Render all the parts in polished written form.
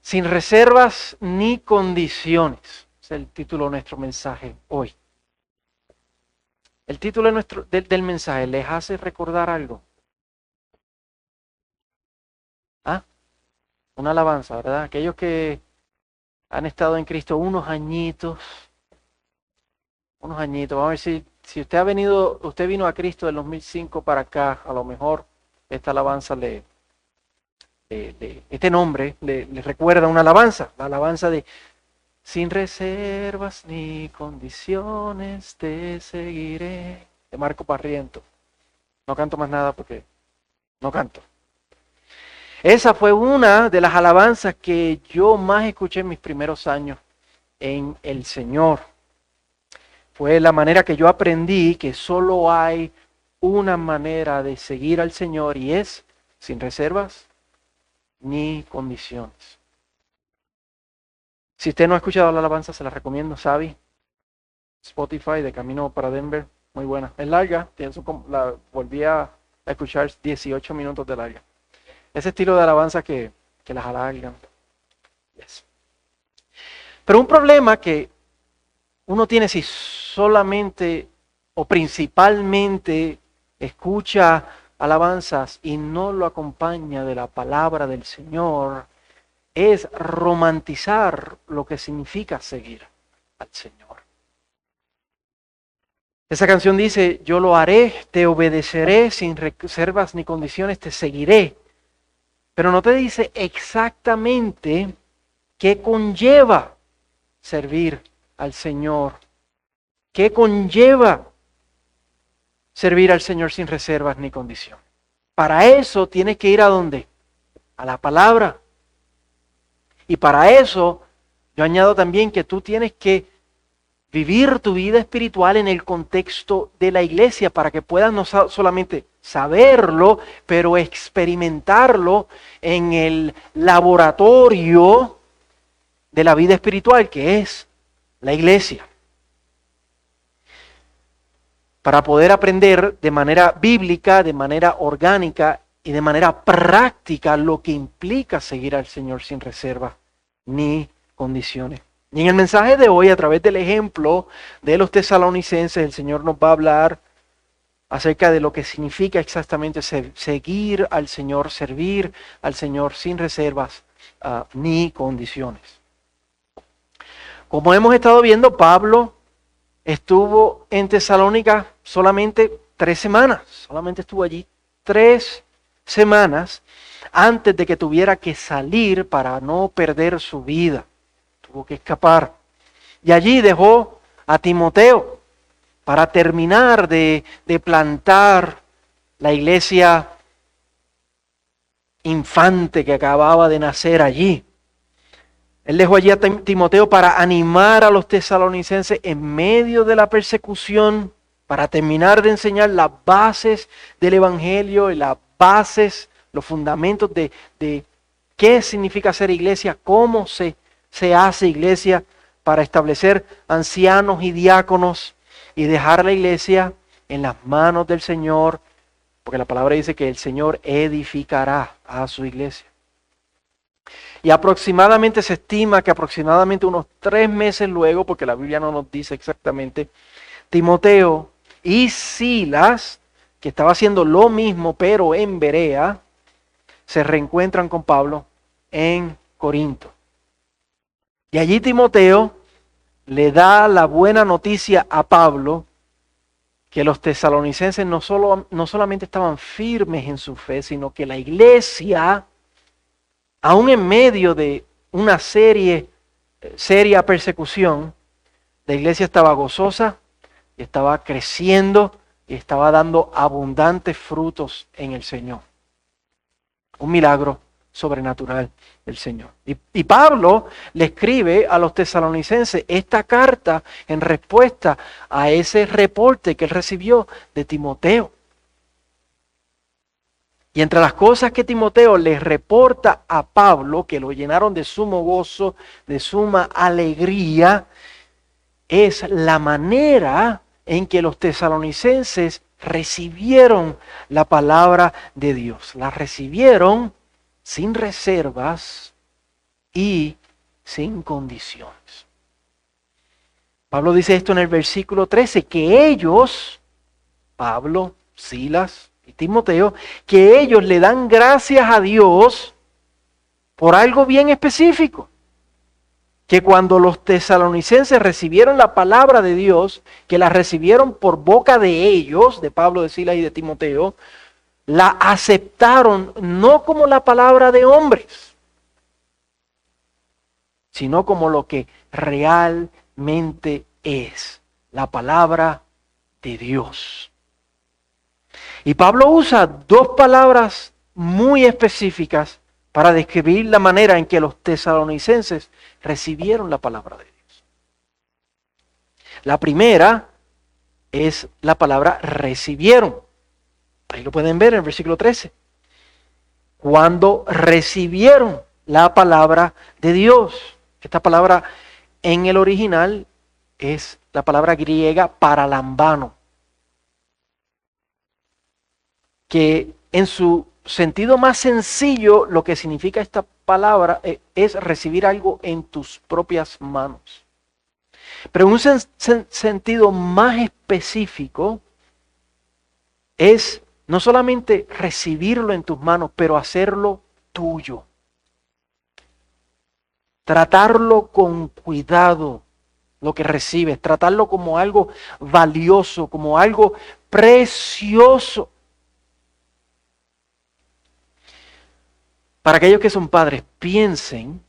sin reservas ni condiciones. Es el título de nuestro mensaje hoy. El título del mensaje les hace recordar algo. ¿Ah? Una alabanza, ¿verdad? Aquellos que han estado en Cristo unos añitos. Vamos a ver si usted vino a Cristo del 2005 para acá, a lo mejor esta alabanza este nombre le recuerda una alabanza, la alabanza de sin reservas ni condiciones te seguiré, de Marco Parriento. No canto más nada porque no canto. Esa fue una de las alabanzas que yo más escuché en mis primeros años en el Señor. Fue la manera que yo aprendí que solo hay una manera de seguir al Señor y es sin reservas ni condiciones. Si usted no ha escuchado la alabanza, se la recomiendo, Sabi. Spotify, de Camino para Denver, muy buena. Es larga, la volví a escuchar 18 minutos de larga. Ese estilo de alabanza que las alargan. Yes. Pero un problema que uno tiene si solamente o principalmente escucha alabanzas y no lo acompaña de la palabra del Señor, es romantizar lo que significa seguir al Señor. Esa canción dice, yo lo haré, te obedeceré, sin reservas ni condiciones, te seguiré. Pero no te dice exactamente qué conlleva servir al Señor. ¿Qué conlleva servir al Señor sin reservas ni condiciones? Para eso tienes que ir ¿a dónde? A la palabra. Y para eso yo añado también que tú tienes que vivir tu vida espiritual en el contexto de la iglesia para que puedas no solamente saberlo, pero experimentarlo en el laboratorio de la vida espiritual, que es la iglesia. Para poder aprender de manera bíblica, de manera orgánica y de manera práctica lo que implica seguir al Señor sin reservas ni condiciones. Y en el mensaje de hoy, a través del ejemplo de los tesalonicenses, el Señor nos va a hablar acerca de lo que significa exactamente seguir al Señor, servir al Señor sin reservas ni condiciones. Como hemos estado viendo, Pablo estuvo en Tesalónica solamente 3 semanas. Solamente estuvo allí 3 semanas antes de que tuviera que salir para no perder su vida. Tuvo que escapar. Y allí dejó a Timoteo para terminar de plantar la iglesia infante que acababa de nacer allí. Él dejó allí a Timoteo para animar a los tesalonicenses en medio de la persecución, para terminar de enseñar las bases del evangelio y las bases, los fundamentos de qué significa ser iglesia, cómo se hace iglesia, para establecer ancianos y diáconos y dejar la iglesia en las manos del Señor, porque la palabra dice que el Señor edificará a su iglesia. Y aproximadamente se estima que aproximadamente unos 3 meses luego, porque la Biblia no nos dice exactamente, Timoteo y Silas, que estaba haciendo lo mismo pero en Berea, se reencuentran con Pablo en Corinto. Y allí Timoteo le da la buena noticia a Pablo que los tesalonicenses no solamente estaban firmes en su fe, sino que la iglesia, aún en medio de una seria persecución, la iglesia estaba gozosa y estaba creciendo y estaba dando abundantes frutos en el Señor. Un milagro sobrenatural del Señor. Y Pablo le escribe a los tesalonicenses esta carta en respuesta a ese reporte que él recibió de Timoteo. Y entre las cosas que Timoteo le reporta a Pablo, que lo llenaron de sumo gozo, de suma alegría, es la manera en que los tesalonicenses recibieron la palabra de Dios. La recibieron sin reservas y sin condiciones. Pablo dice esto en el versículo 13, que ellos, Pablo, Silas y Timoteo, que ellos le dan gracias a Dios por algo bien específico. Que cuando los tesalonicenses recibieron la palabra de Dios, que la recibieron por boca de ellos, de Pablo, de Silas y de Timoteo, la aceptaron no como la palabra de hombres, sino como lo que realmente es, la palabra de Dios. Y Pablo usa dos palabras muy específicas para describir la manera en que los tesalonicenses recibieron la palabra de Dios. La primera es la palabra recibieron. Ahí lo pueden ver en el versículo 13. Cuando recibieron la palabra de Dios. Esta palabra en el original es la palabra griega paralambano, que en su sentido más sencillo lo que significa esta palabra es recibir algo en tus propias manos. Pero en un sentido más específico es no solamente recibirlo en tus manos, pero hacerlo tuyo. Tratarlo con cuidado, lo que recibes, tratarlo como algo valioso, como algo precioso. Para aquellos que son padres, piensen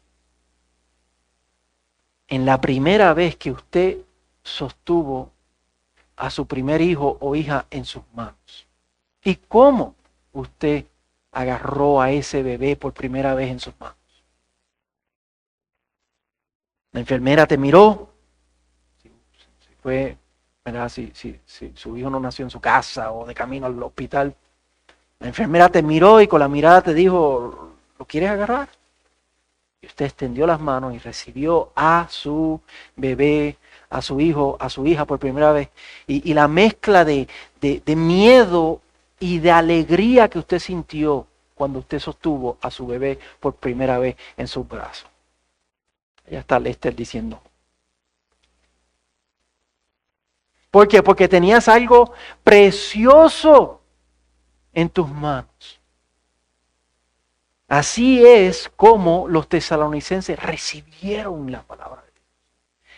en la primera vez que usted sostuvo a su primer hijo o hija en sus manos. ¿Y cómo usted agarró a ese bebé por primera vez en sus manos? La enfermera te miró, si su hijo no nació en su casa o de camino al hospital. La enfermera te miró y con la mirada te dijo, ¿lo quieres agarrar? Y usted extendió las manos y recibió a su bebé, a su hijo, a su hija por primera vez. Y la mezcla de miedo y de alegría que usted sintió cuando usted sostuvo a su bebé por primera vez en sus brazos. Allá está Lester diciendo. ¿Por qué? Porque tenías algo precioso en tus manos. Así es como los tesalonicenses recibieron la palabra de Dios.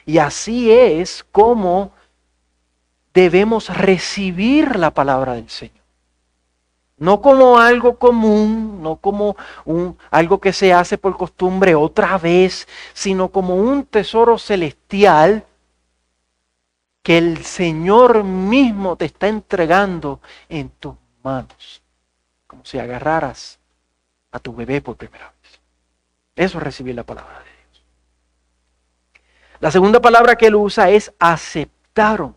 Y así es como debemos recibir la palabra del Señor. No como algo común, no como algo que se hace por costumbre otra vez, sino como un tesoro celestial que el Señor mismo te está entregando en tus manos. Como si agarraras a tu bebé por primera vez. Eso es recibir la palabra de Dios. La segunda palabra que él usa es aceptaron.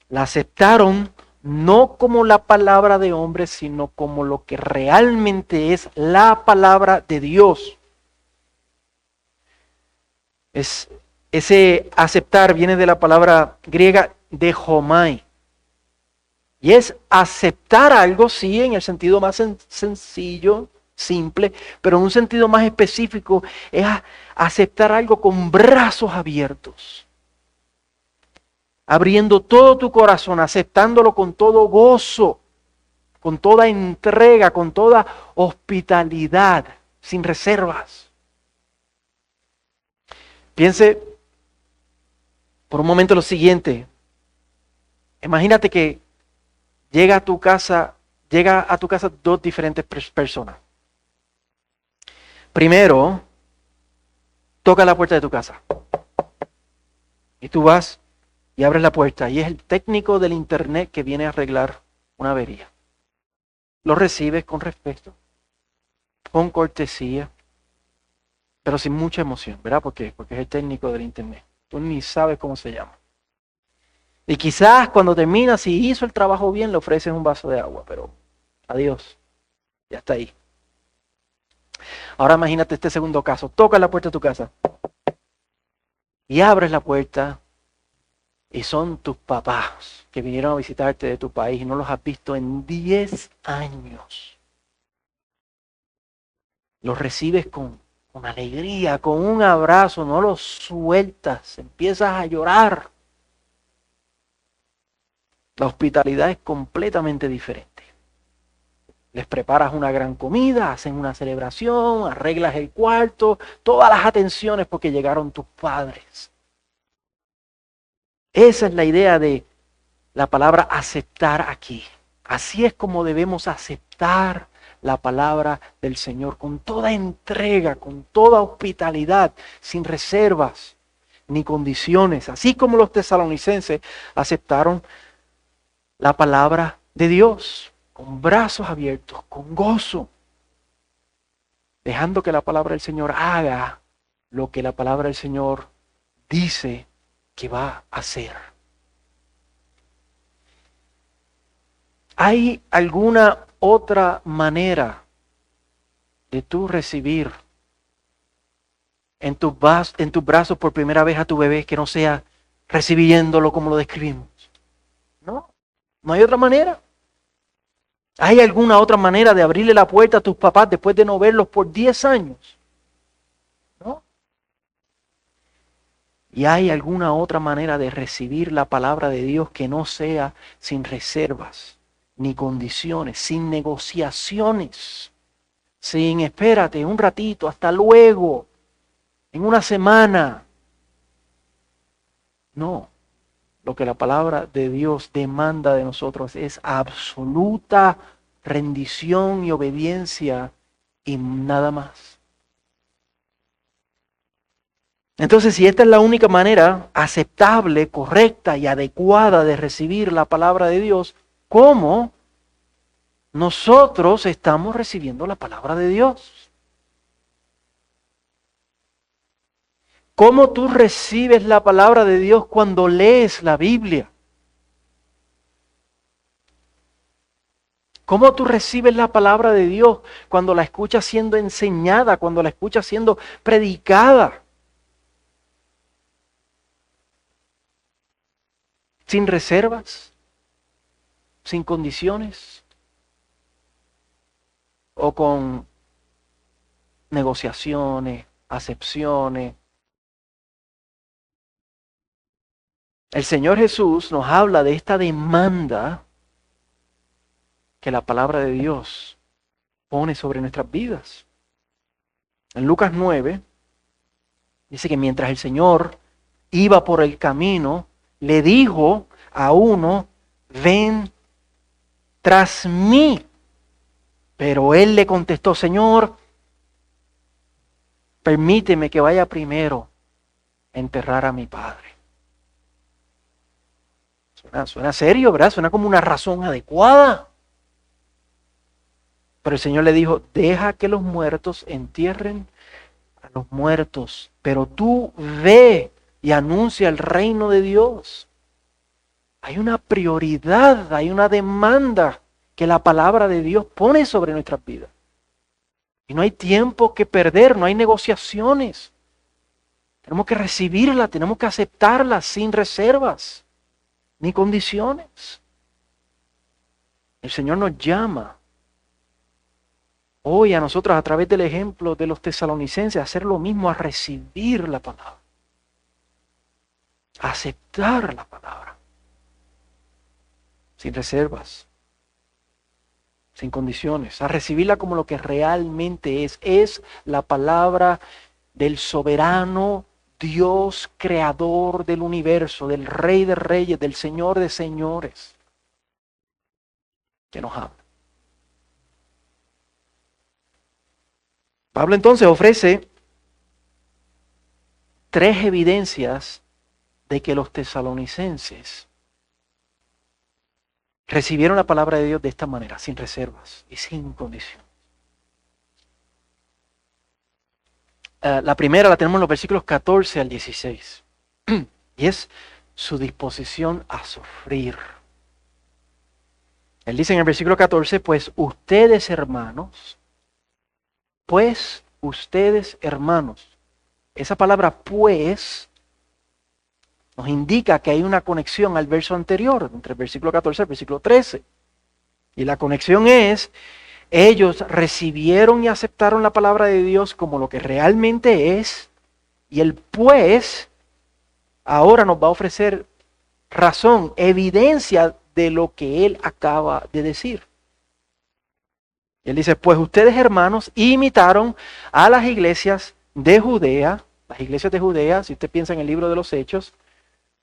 La aceptaron no como la palabra de hombre, sino como lo que realmente es la palabra de Dios. Ese aceptar viene de la palabra griega dechomai. Y es aceptar algo, sí, en el sentido más sencillo, simple, pero en un sentido más específico es aceptar algo con brazos abiertos. Abriendo todo tu corazón, aceptándolo con todo gozo, con toda entrega, con toda hospitalidad, sin reservas. Piense por un momento lo siguiente. Imagínate que llega a tu casa dos diferentes personas. Primero, toca la puerta de tu casa. Y tú vas y abres la puerta y es el técnico del internet que viene a arreglar una avería. Lo recibes con respeto, con cortesía, pero sin mucha emoción, ¿verdad? ¿Por qué? Porque es el técnico del internet. Tú ni sabes cómo se llama. Y quizás cuando termina, si hizo el trabajo bien, le ofreces un vaso de agua, pero adiós, ya está ahí. Ahora imagínate este segundo caso. Toca la puerta de tu casa y abres la puerta y son tus papás que vinieron a visitarte de tu país y no los has visto en 10 años. Los recibes con alegría, con un abrazo, no los sueltas, empiezas a llorar. La hospitalidad es completamente diferente. Les preparas una gran comida, hacen una celebración, arreglas el cuarto, todas las atenciones porque llegaron tus padres. Esa es la idea de la palabra aceptar aquí. Así es como debemos aceptar la palabra del Señor, con toda entrega, con toda hospitalidad, sin reservas ni condiciones, así como los tesalonicenses aceptaron la palabra de Dios, con brazos abiertos, con gozo, dejando que la palabra del Señor haga lo que la palabra del Señor dice que va a hacer. ¿Hay alguna otra manera de tú recibir en tus brazos por primera vez a tu bebé que no sea recibiéndolo como lo describimos? No hay otra manera. ¿Hay alguna otra manera de abrirle la puerta a tus papás después de no verlos por 10 años? ¿No? ¿Y hay alguna otra manera de recibir la palabra de Dios que no sea sin reservas, ni condiciones, sin negociaciones, sin espérate un ratito, hasta luego, en una semana? No. Lo que la palabra de Dios demanda de nosotros es absoluta rendición y obediencia y nada más. Entonces, si esta es la única manera aceptable, correcta y adecuada de recibir la palabra de Dios, ¿cómo nosotros estamos recibiendo la palabra de Dios? ¿Cómo tú recibes la palabra de Dios cuando lees la Biblia? ¿Cómo tú recibes la palabra de Dios cuando la escuchas siendo enseñada, cuando la escuchas siendo predicada? ¿Sin reservas? ¿Sin condiciones? ¿O con negociaciones, acepciones? El Señor Jesús nos habla de esta demanda que la palabra de Dios pone sobre nuestras vidas. En Lucas 9, dice que mientras el Señor iba por el camino, le dijo a uno, ven tras mí. Pero él le contestó, Señor, permíteme que vaya primero a enterrar a mi padre. Suena serio, ¿verdad? Suena como una razón adecuada. Pero el Señor le dijo, deja que los muertos entierren a los muertos, pero tú ve y anuncia el reino de Dios. Hay una prioridad, hay una demanda que la palabra de Dios pone sobre nuestras vidas. Y no hay tiempo que perder, no hay negociaciones. Tenemos que recibirla, tenemos que aceptarla sin reservas ni condiciones. El Señor nos llama hoy a nosotros a través del ejemplo de los tesalonicenses a hacer lo mismo, a recibir la palabra, a aceptar la palabra, sin reservas, sin condiciones, a recibirla como lo que realmente es la palabra del soberano Dios creador del universo, del Rey de Reyes, del Señor de Señores, que nos habla. Pablo entonces ofrece 3 evidencias de que los tesalonicenses recibieron la palabra de Dios de esta manera, sin reservas y sin condición. La primera la tenemos en los versículos 14 al 16. Y es su disposición a sufrir. Él dice en el versículo 14, pues ustedes hermanos, esa palabra pues nos indica que hay una conexión al verso anterior, entre el versículo 14 y el versículo 13. Y la conexión es Ellos recibieron y aceptaron la palabra de Dios como lo que realmente es, y el pues ahora nos va a ofrecer razón, evidencia de lo que él acaba de decir. Él dice, pues ustedes hermanos imitaron a las iglesias de Judea. Las iglesias de Judea, si usted piensa en el libro de los Hechos,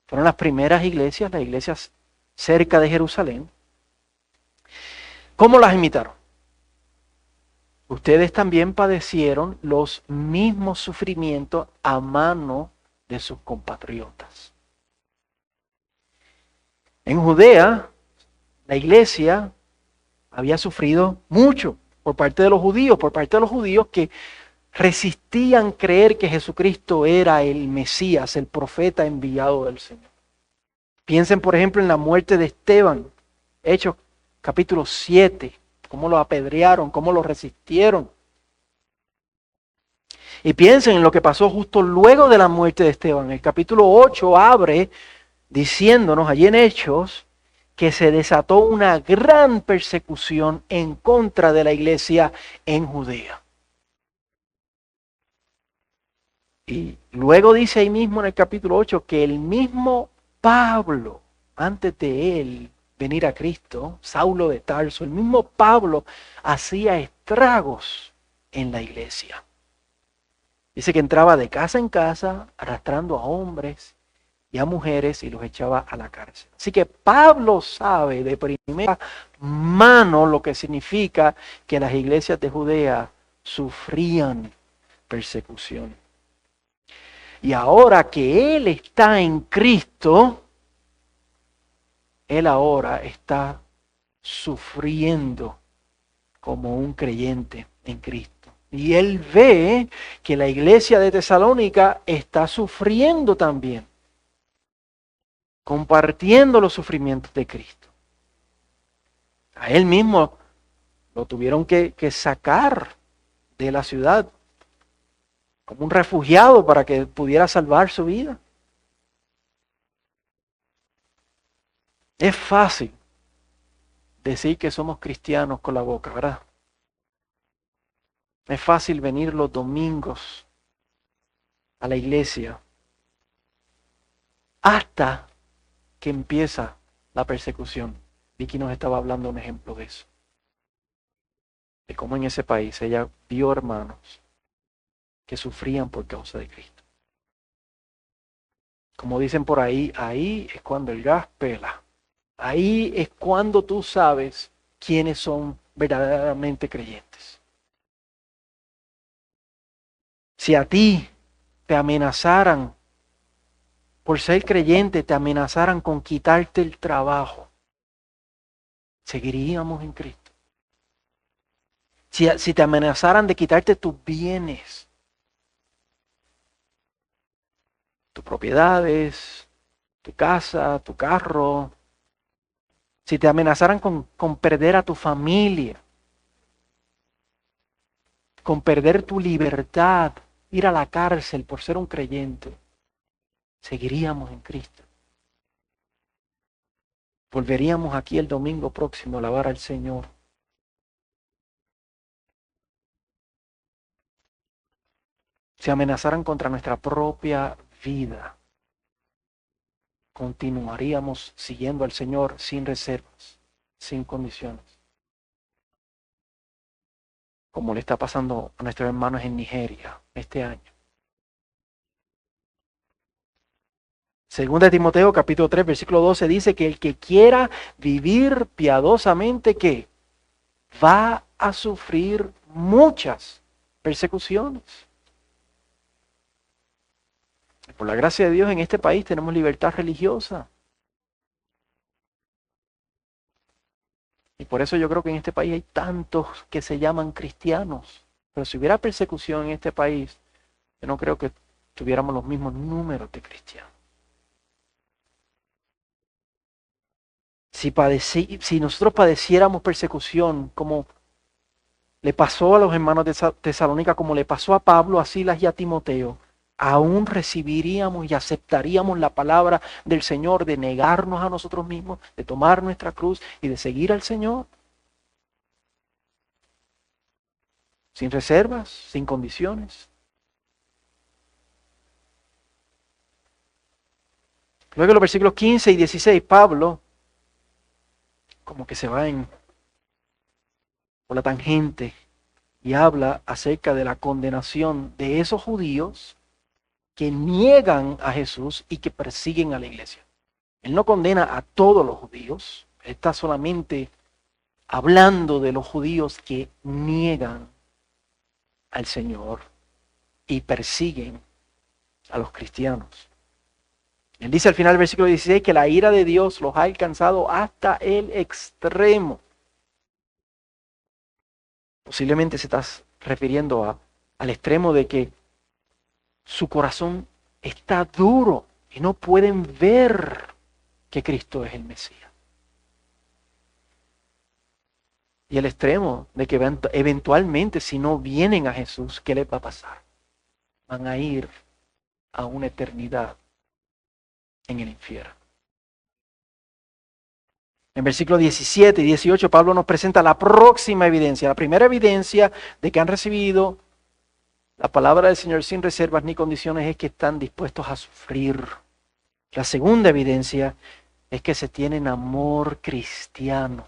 fueron las primeras iglesias, las iglesias cerca de Jerusalén. ¿Cómo las imitaron? Ustedes también padecieron los mismos sufrimientos a mano de sus compatriotas. En Judea, la iglesia había sufrido mucho por parte de los judíos que resistían creer que Jesucristo era el Mesías, el profeta enviado del Señor. Piensen, por ejemplo, en la muerte de Esteban, Hechos capítulo 7, cómo lo apedrearon, cómo lo resistieron. Y piensen en lo que pasó justo luego de la muerte de Esteban. El capítulo 8 abre diciéndonos allí en Hechos que se desató una gran persecución en contra de la iglesia en Judea. Y luego dice ahí mismo en el capítulo 8 que el mismo Pablo, antes de él venir a Cristo, Saulo de Tarso, el mismo Pablo hacía estragos en la iglesia. Dice que entraba de casa en casa arrastrando a hombres y a mujeres y los echaba a la cárcel. Así que Pablo sabe de primera mano lo que significa que las iglesias de Judea sufrían persecución. Y ahora que él está en Cristo, él ahora está sufriendo como un creyente en Cristo. Y él ve que la iglesia de Tesalónica está sufriendo también, compartiendo los sufrimientos de Cristo. A él mismo lo tuvieron que sacar de la ciudad como un refugiado para que pudiera salvar su vida. Es fácil decir que somos cristianos con la boca, ¿verdad? Es fácil venir los domingos a la iglesia hasta que empieza la persecución. Vicky nos estaba hablando un ejemplo de eso. De cómo en ese país ella vio hermanos que sufrían por causa de Cristo. Como dicen por ahí, ahí es cuando el gas pela. Ahí es cuando tú sabes quiénes son verdaderamente creyentes. Si a ti te amenazaran por ser creyente, te amenazaran con quitarte el trabajo, seguiríamos en Cristo. Si te amenazaran de quitarte tus bienes, tus propiedades, tu casa, tu carro, si te amenazaran con perder a tu familia, con perder tu libertad, ir a la cárcel por ser un creyente, seguiríamos en Cristo. Volveríamos aquí el domingo próximo a alabar al Señor. Si amenazaran contra nuestra propia vida, continuaríamos siguiendo al Señor sin reservas, sin condiciones. Como le está pasando a nuestros hermanos en Nigeria este año. Segunda de Timoteo capítulo 3 versículo 12 dice que el que quiera vivir piadosamente, ¿qué? Va a sufrir muchas persecuciones. Por la gracia de Dios en este país tenemos libertad religiosa. Y por eso yo creo que en este país hay tantos que se llaman cristianos. Pero si hubiera persecución en este país, yo no creo que tuviéramos los mismos números de cristianos. Si nosotros padeciéramos persecución como le pasó a los hermanos de Tesalónica, como le pasó a Pablo, a Silas y a Timoteo, aún recibiríamos y aceptaríamos la palabra del Señor de negarnos a nosotros mismos, de tomar nuestra cruz y de seguir al Señor. sin reservas, sin condiciones. Luego en los versículos 15 y 16, Pablo como que se va por la tangente y habla acerca de la condenación de esos judíos que niegan a Jesús y que persiguen a la iglesia. Él no condena a todos los judíos, él está solamente hablando de los judíos que niegan al Señor y persiguen a los cristianos. Él dice al final del versículo 16 que la ira de Dios los ha alcanzado hasta el extremo. Posiblemente se está refiriendo al extremo de que su corazón está duro y no pueden ver que Cristo es el Mesías. Y el extremo de que eventualmente, si no vienen a Jesús, ¿qué les va a pasar? Van a ir a una eternidad en el infierno. En versículos 17 y 18, Pablo nos presenta la próxima evidencia. La primera evidencia de que han recibido la palabra del Señor sin reservas ni condiciones es que están dispuestos a sufrir. La segunda evidencia es que se tienen amor cristiano.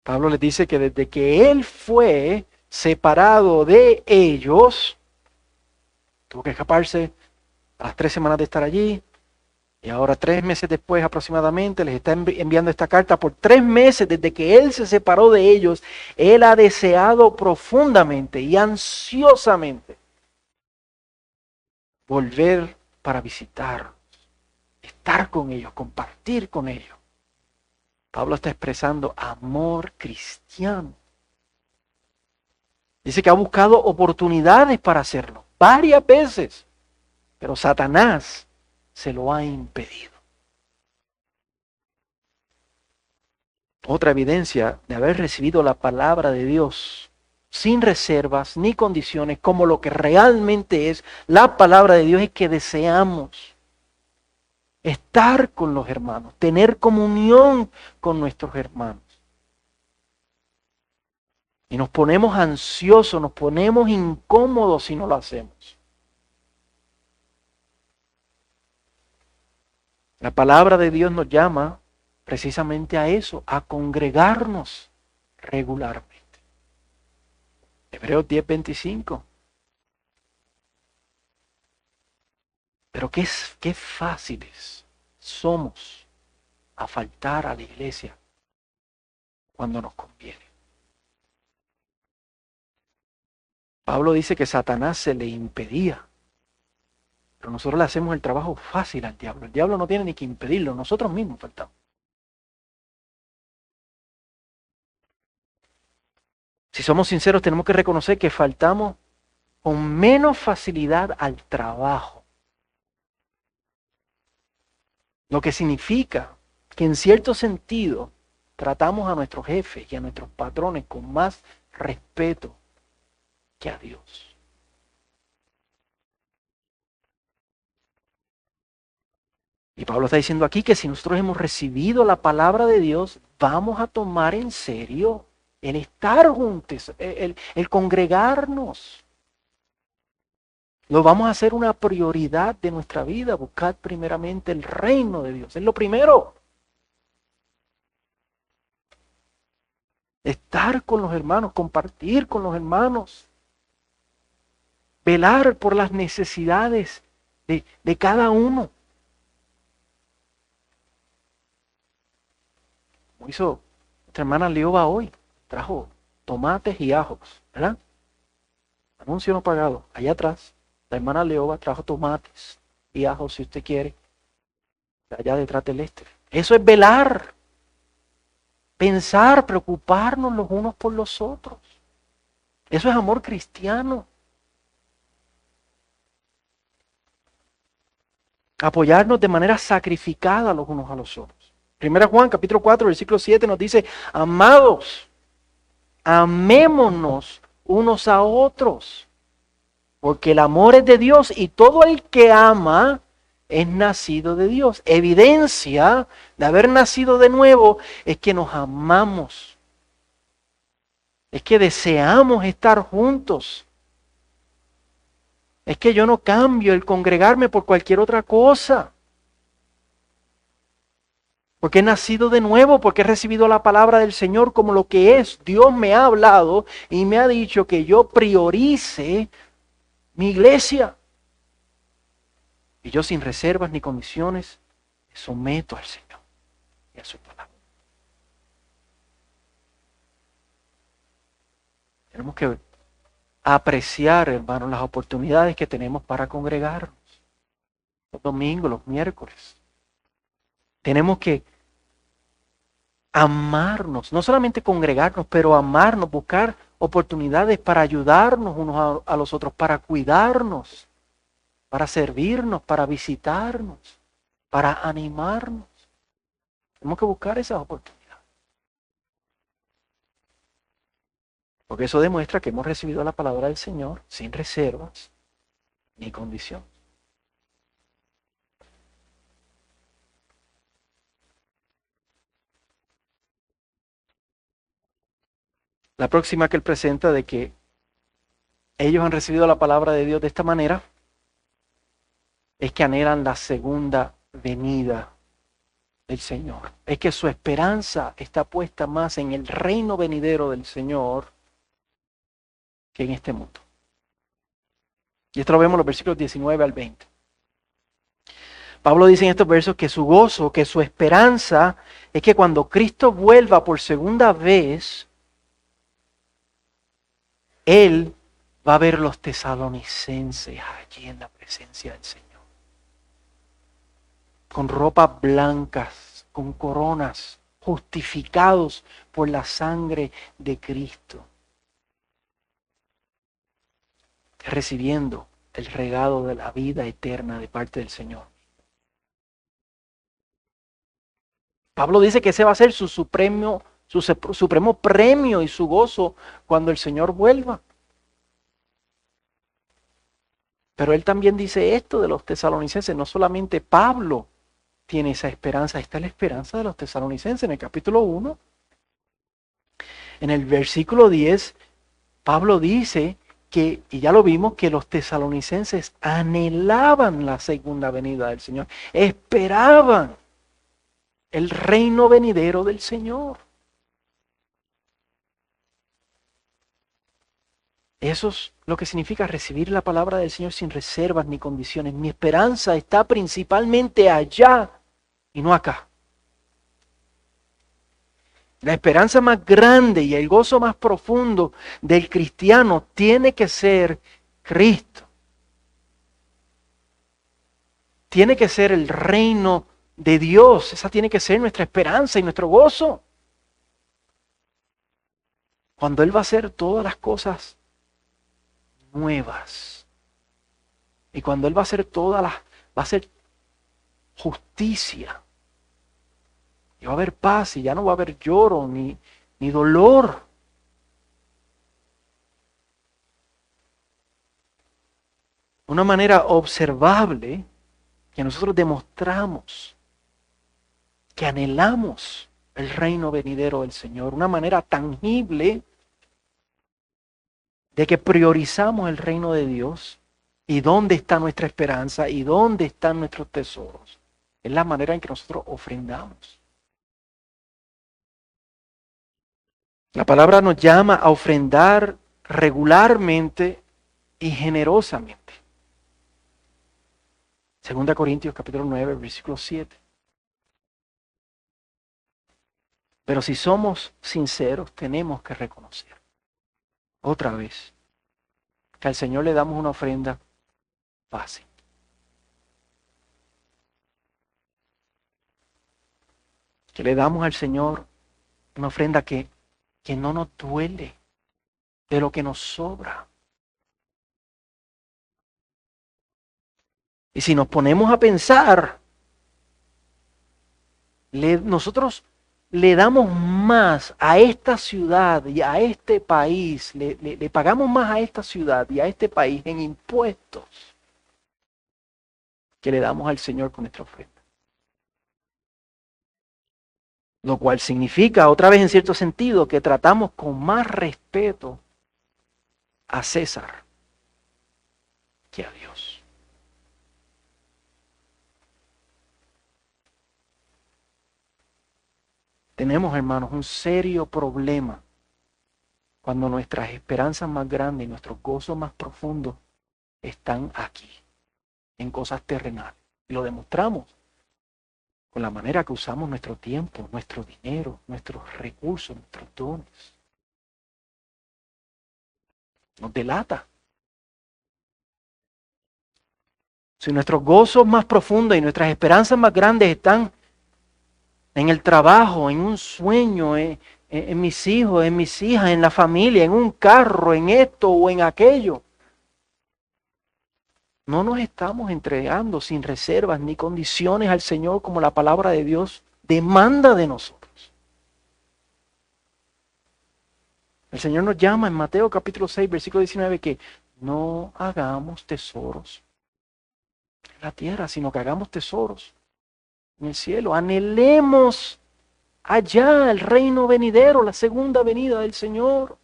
Pablo les dice que desde que él fue separado de ellos, tuvo que escaparse a las 3 semanas de estar allí, y ahora 3 meses después aproximadamente les está enviando esta carta. Por 3 meses desde que él se separó de ellos, él ha deseado profundamente y ansiosamente volver para visitarlos, estar con ellos, compartir con ellos. Pablo está expresando amor cristiano. Dice que ha buscado oportunidades para hacerlo, varias veces, pero Satanás se lo ha impedido. Otra evidencia de haber recibido la palabra de Dios sin reservas ni condiciones, como lo que realmente es la palabra de Dios, es que deseamos estar con los hermanos, tener comunión con nuestros hermanos. Y nos ponemos ansiosos, nos ponemos incómodos si no lo hacemos. La palabra de Dios nos llama precisamente a eso, a congregarnos regularmente. Hebreos 10:25. Pero qué fáciles somos a faltar a la iglesia cuando nos conviene. Pablo dice que Satanás se le impedía, pero nosotros le hacemos el trabajo fácil al diablo. El diablo no tiene ni que impedirlo, nosotros mismos faltamos. Si somos sinceros, tenemos que reconocer que faltamos con menos facilidad al trabajo. Lo que significa que en cierto sentido tratamos a nuestros jefes y a nuestros patrones con más respeto que a Dios. Y Pablo está diciendo aquí que si nosotros hemos recibido la palabra de Dios, vamos a tomar en serio el estar juntos, el congregarnos. Lo vamos a hacer una prioridad de nuestra vida, buscar primeramente el reino de Dios. Es lo primero. Estar con los hermanos, compartir con los hermanos. Velar por las necesidades de cada uno. Como hizo nuestra hermana Leoba hoy. Trajo tomates y ajos, ¿verdad? Anuncio no pagado. Allá atrás. La hermana Leoba trajo tomates y ajos, si usted quiere, allá detrás del este. Eso es velar, pensar, preocuparnos los unos por los otros. Eso es amor cristiano. Apoyarnos de manera sacrificada los unos a los otros. 1 Juan capítulo 4, versículo 7 nos dice, amados, amémonos unos a otros. Porque el amor es de Dios y todo el que ama es nacido de Dios. Evidencia de haber nacido de nuevo es que nos amamos Es que deseamos estar juntos. Es que yo no cambio el congregarme por cualquier otra cosa. Porque he nacido de nuevo, porque he recibido la palabra del Señor como lo que es. Dios me ha hablado y me ha dicho que yo priorice mi iglesia. Y yo sin reservas ni condiciones me someto al Señor y a su palabra. Tenemos que apreciar, hermanos, las oportunidades que tenemos para congregarnos. Los domingos, los miércoles. Tenemos que amarnos, no solamente congregarnos, pero amarnos, buscar oportunidades para ayudarnos unos a los otros, para cuidarnos, para servirnos, para visitarnos, para animarnos. Tenemos que buscar esas oportunidades. Porque eso demuestra que hemos recibido la palabra del Señor sin reservas ni condición. La próxima que él presenta de que ellos han recibido la palabra de Dios de esta manera es que anhelan la segunda venida del Señor. Es que su esperanza está puesta más en el reino venidero del Señor que en este mundo. Y esto lo vemos en los versículos 19 al 20. Pablo dice en estos versos que su gozo, que su esperanza es que cuando Cristo vuelva por segunda vez, Él va a ver los tesalonicenses allí en la presencia del Señor. Con ropas blancas, con coronas, justificados por la sangre de Cristo. Recibiendo el regalo de la vida eterna de parte del Señor. Pablo dice que ese va a ser su supremo premio y su gozo cuando el Señor vuelva. Pero él también dice esto de los tesalonicenses, no solamente Pablo tiene esa esperanza, está la esperanza de los tesalonicenses. En el capítulo 1, en el versículo 10, Pablo dice que, y ya lo vimos, que los tesalonicenses anhelaban la segunda venida del Señor, esperaban el reino venidero del Señor. Eso es lo que significa recibir la palabra del Señor sin reservas ni condiciones. Mi esperanza está principalmente allá y no acá. La esperanza más grande y el gozo más profundo del cristiano tiene que ser Cristo. Tiene que ser el reino de Dios. Esa tiene que ser nuestra esperanza y nuestro gozo. Cuando Él va a hacer todas las cosas nuevas. Y cuando Él va a hacer va a hacer justicia. Y va a haber paz y ya no va a haber lloro ni dolor. Una manera observable que nosotros demostramos que anhelamos el reino venidero del Señor. Una manera tangible de que priorizamos el reino de Dios y dónde está nuestra esperanza y dónde están nuestros tesoros. Es la manera en que nosotros ofrendamos. La palabra nos llama a ofrendar regularmente y generosamente. 2 Corintios capítulo 9, versículo 7. Pero si somos sinceros, tenemos que reconocer otra vez que al Señor le damos una ofrenda fácil. Que le damos al Señor una ofrenda que no nos duele, de lo que nos sobra. Y si nos ponemos a pensar, nosotros le damos más a esta ciudad y a este país, le pagamos más a esta ciudad y a este país en impuestos que le damos al Señor con nuestra ofrenda. Lo cual significa, otra vez en cierto sentido, que tratamos con más respeto a César que a Dios. Tenemos, hermanos, un serio problema cuando nuestras esperanzas más grandes y nuestros gozos más profundos están aquí, en cosas terrenales. Y lo demostramos con la manera que usamos nuestro tiempo, nuestro dinero, nuestros recursos, nuestros dones. Nos delata. Si nuestros gozos más profundos y nuestras esperanzas más grandes están en el trabajo, en un sueño, en mis hijos, en mis hijas, en la familia, en un carro, en esto o en aquello, no nos estamos entregando sin reservas ni condiciones al Señor como la palabra de Dios demanda de nosotros. El Señor nos llama en Mateo capítulo 6, versículo 19, que no hagamos tesoros en la tierra, sino que hagamos tesoros en el cielo. Anhelemos allá el reino venidero, la segunda venida del Señor.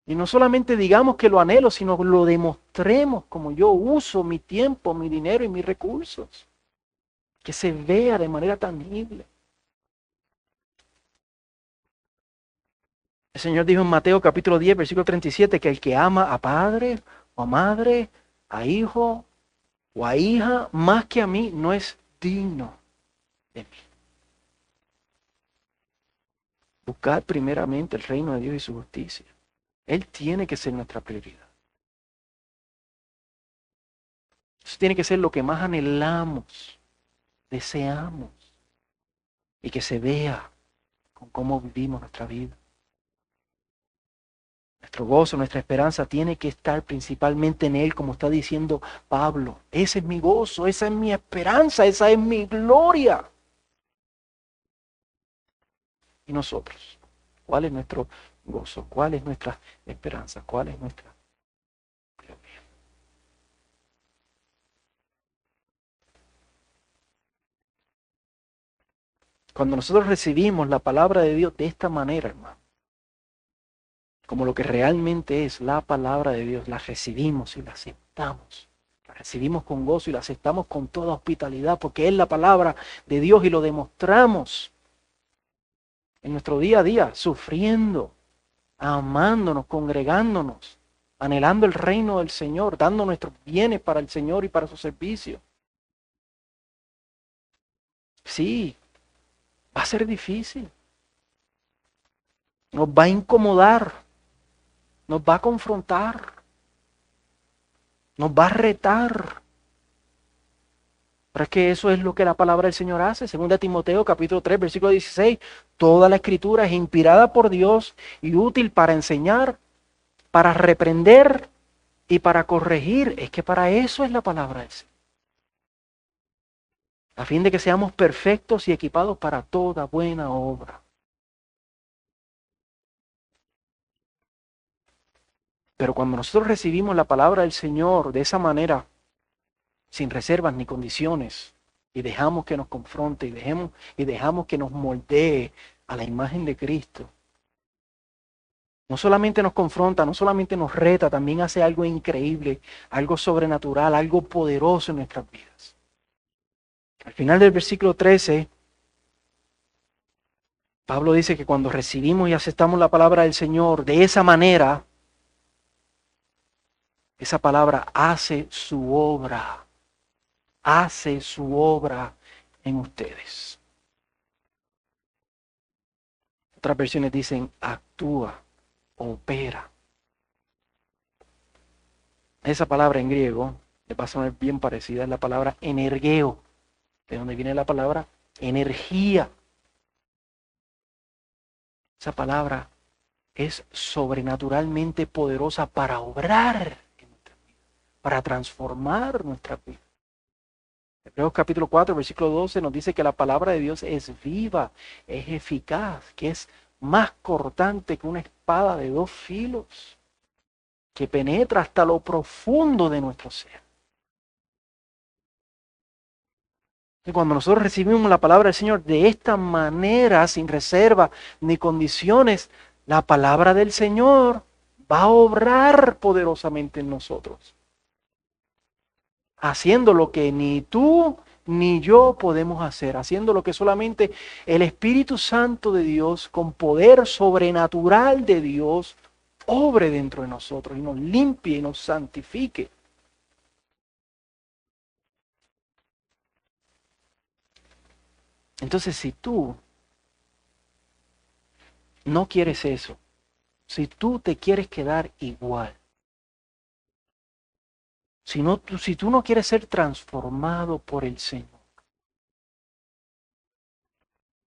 Y no solamente digamos que lo anhelo, sino lo demostremos como yo uso mi tiempo, mi dinero y mis recursos. Que se vea de manera tangible. El Señor dijo en Mateo capítulo 10, versículo 37, que el que ama a padre o a madre, a hijo o a hija, más que a mí, no es digno de mí. Buscad primeramente el reino de Dios y su justicia. Él tiene que ser nuestra prioridad. Eso tiene que ser lo que más anhelamos, deseamos, y que se vea con cómo vivimos nuestra vida. Nuestro gozo, nuestra esperanza tiene que estar principalmente en Él, como está diciendo Pablo. Ese es mi gozo, esa es mi esperanza, esa es mi gloria. ¿Y nosotros? ¿Cuál es nuestro gozo? ¿Cuál es nuestra esperanza? ¿Cuál es nuestra gloria? Cuando nosotros recibimos la palabra de Dios de esta manera, hermano, como lo que realmente es la palabra de Dios, la recibimos y la aceptamos. La recibimos con gozo y la aceptamos con toda hospitalidad, porque es la palabra de Dios y lo demostramos en nuestro día a día, sufriendo, amándonos, congregándonos, anhelando el reino del Señor, dando nuestros bienes para el Señor y para su servicio. Sí, va a ser difícil, nos va a incomodar, nos va a confrontar, nos va a retar. Pero es que eso es lo que la palabra del Señor hace. Según Timoteo capítulo 3, versículo 16, toda la escritura es inspirada por Dios y útil para enseñar, para reprender y para corregir. Es que para eso es la palabra del Señor. A fin de que seamos perfectos y equipados para toda buena obra. Pero cuando nosotros recibimos la palabra del Señor de esa manera, sin reservas ni condiciones, y dejamos que nos confronte y dejamos que nos moldee a la imagen de Cristo, no solamente nos confronta, no solamente nos reta, también hace algo increíble, algo sobrenatural, algo poderoso en nuestras vidas. Al final del versículo 13, Pablo dice que cuando recibimos y aceptamos la palabra del Señor de esa manera, esa palabra hace su obra en ustedes. Otras versiones dicen actúa, opera. Esa palabra en griego, le va a sonar bien parecida, es la palabra energeo, de donde viene la palabra energía. Esa palabra es sobrenaturalmente poderosa para obrar en nuestra vida, para transformar nuestra vida. Hebreos capítulo 4, versículo 12 nos dice que la palabra de Dios es viva, es eficaz, que es más cortante que una espada de dos filos, que penetra hasta lo profundo de nuestro ser. Y cuando nosotros recibimos la palabra del Señor de esta manera, sin reserva ni condiciones, la palabra del Señor va a obrar poderosamente en nosotros, haciendo lo que ni tú ni yo podemos hacer, haciendo lo que solamente el Espíritu Santo de Dios, con poder sobrenatural de Dios, obre dentro de nosotros y nos limpie y nos santifique. Entonces, si tú no quieres eso, si tú te quieres quedar igual, si tú no quieres ser transformado por el Señor,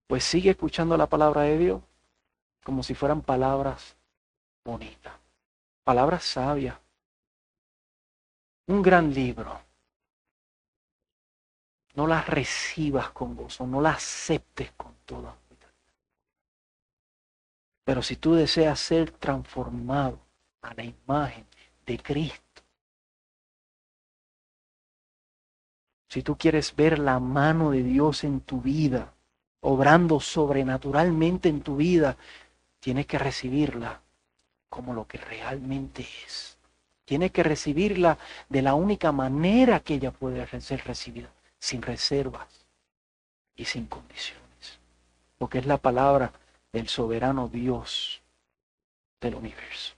pues sigue escuchando la palabra de Dios como si fueran palabras bonitas, palabras sabias, un gran libro. No las recibas con gozo, no las aceptes con toda. Pero si tú deseas ser transformado a la imagen de Cristo, si tú quieres ver la mano de Dios en tu vida, obrando sobrenaturalmente en tu vida, tienes que recibirla como lo que realmente es. Tienes que recibirla de la única manera que ella puede ser recibida, sin reservas y sin condiciones. Porque es la palabra del soberano Dios del universo.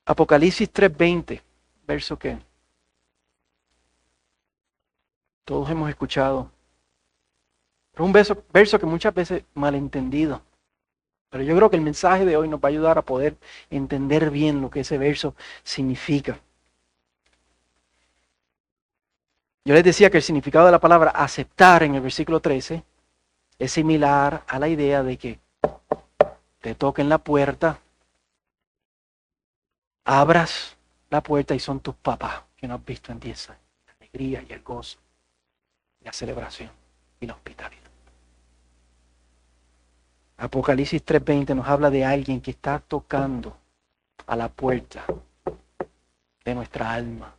Apocalipsis 3:20, verso que todos hemos escuchado. Es un verso que muchas veces malentendido. Pero yo creo que el mensaje de hoy nos va a ayudar a poder entender bien lo que ese verso significa. Yo les decía que el significado de la palabra aceptar en el versículo 13 es similar a la idea de que te toquen la puerta, abras la puerta y son tus papás que no has visto en 10 años. La alegría y el gozo, la celebración y la hospitalidad. Apocalipsis 3:20 nos habla de alguien que está tocando a la puerta de nuestra alma.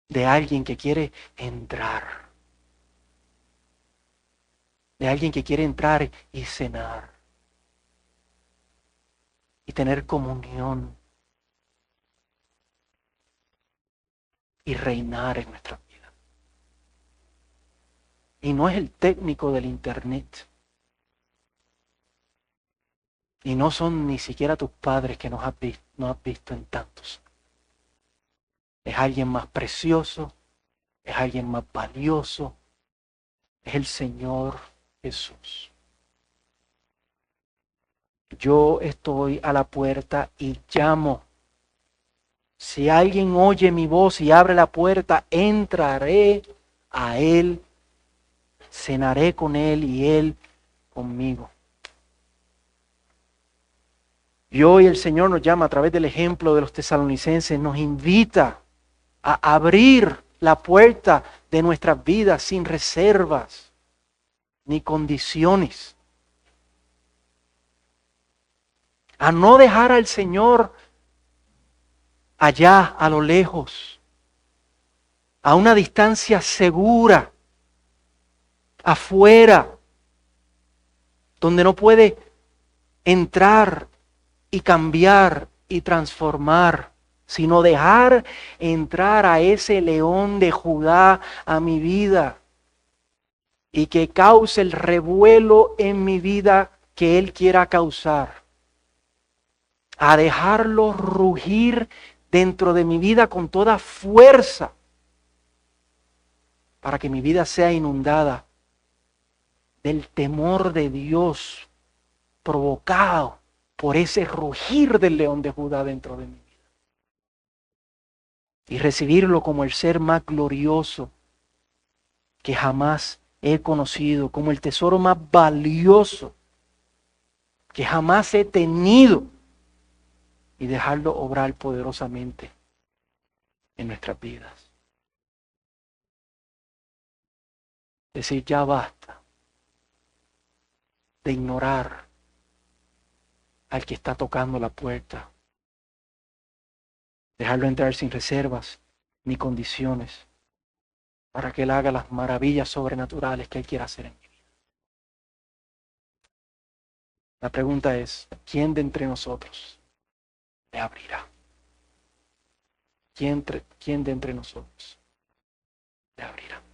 De alguien que quiere entrar. De alguien que quiere entrar y cenar. Y tener comunión. Y reinar en nuestra vida. Y no es el técnico del internet. Y no son ni siquiera tus padres que no has visto en tantos. Es alguien más precioso. Es alguien más valioso. Es el Señor Jesús. Yo estoy a la puerta y llamo. Si alguien oye mi voz y abre la puerta, entraré a él, cenaré con él y él conmigo. Y hoy el Señor nos llama a través del ejemplo de los tesalonicenses, nos invita a abrir la puerta de nuestras vidas sin reservas ni condiciones. A no dejar al Señor allá, a lo lejos, a una distancia segura, afuera, donde no puede entrar y cambiar y transformar, sino dejar entrar a ese león de Judá a mi vida y que cause el revuelo en mi vida que Él quiera causar. A dejarlo rugir dentro de mi vida con toda fuerza para que mi vida sea inundada del temor de Dios provocado por ese rugir del león de Judá dentro de mi vida. Y recibirlo como el ser más glorioso que jamás he conocido, como el tesoro más valioso que jamás he tenido, y dejarlo obrar poderosamente en nuestras vidas. Decir, ya basta de ignorar al que está tocando la puerta. Dejarlo entrar sin reservas ni condiciones, para que Él haga las maravillas sobrenaturales que Él quiere hacer en mi vida. La pregunta es, ¿quién de entre nosotros le abrirá? ¿Quién de entre nosotros le abrirá?